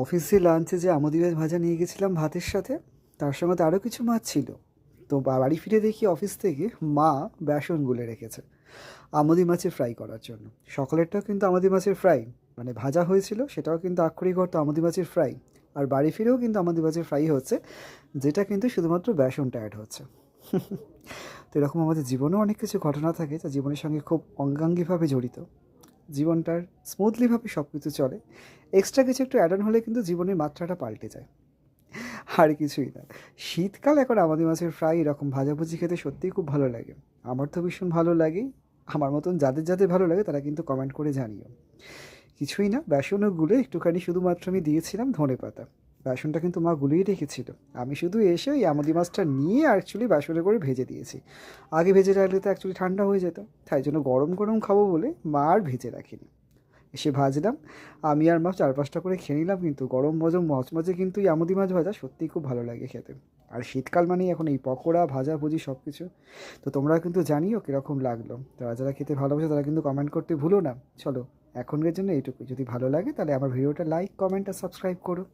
অফিসে লাঞ্চে যে আমুদি মাছ ভাজা নিয়ে গেছিলাম ভাতের সাথে, তার সঙ্গে তো আরও কিছু মাছ ছিল। তো বাড়ি ফিরে দেখি অফিস থেকে মা বেসন গুলে রেখেছে আমুদি মাছের ফ্রাই করার জন্য। সকালেরটাও কিন্তু আমুদি মাছের ফ্রাই, মানে ভাজা হয়েছিল, সেটাও কিন্তু আক্ষরিক অর্থ আমুদি মাছের ফ্রাই। আর বাড়ি ফিরেও কিন্তু আমুদি মাছের ফ্রাই হচ্ছে, যেটা কিন্তু শুধুমাত্র বেসনটা অ্যাড হচ্ছে। তো এরকম আমাদের জীবনেও অনেক কিছু ঘটনা থাকে যা জীবনের সঙ্গে খুব অঙ্গাঙ্গিভাবে জড়িত। জীবনটার স্মুথলিভাবে সব কিছু চলে, এক্সট্রা কিছু একটু অ্যাড অন হলে কিন্তু জীবনের মাত্রাটা পাল্টে যায়। আর কিছুই না। শীতকাল এখন আমাদের মাছের ফ্রাই এরকম ভাজাভুজি খেতে সত্যিই খুব ভালো লাগে। আমার তো ভীষণ ভালো লাগে। আমার মতন যাদের যাদের ভালো লাগে তারা কিন্তু কমেন্ট করে জানিও। কিছুই না, বেসনও গুলে একটুখানি শুধুমাত্র আমি দিয়েছিলাম ধনেপাতা। বেসনটা কিন্তু মা গুলিয়ে রেখেছিল। আমি শুধু এসে ওই আমুদি মাছটা নিয়ে অ্যাকচুয়ালি বেসনে করে ভেজে দিয়েছি। আগে ভেজে রাখলে তো অ্যাকচুয়ালি ঠান্ডা হয়ে যেত, তাই জন্য গরম গরম খাবো বলে মা আর ভেজে রাখিনি। এসে ভাজলাম, আমি আর মা ৪-৫টা করে খেয়ে নিলাম। কিন্তু গরম গরম মচমচে কিন্তু এই আমুদি মাছ ভাজা সত্যিই খুব ভালো লাগে খেতে। আর শীতকাল মানেই এখন এই পকোড়া ভাজাভুজি সব কিছু। তো তোমরা কিন্তু জানিও কীরকম লাগলো। যারা যারা খেতে ভালোবাসে তারা কিন্তু কমেন্ট করতে ভুলো না। চলো, এখনকার জন্য এইটুকুই। যদি ভালো লাগে তাহলে আমার ভিডিওটা লাইক, কমেন্ট আর সাবস্ক্রাইব করো।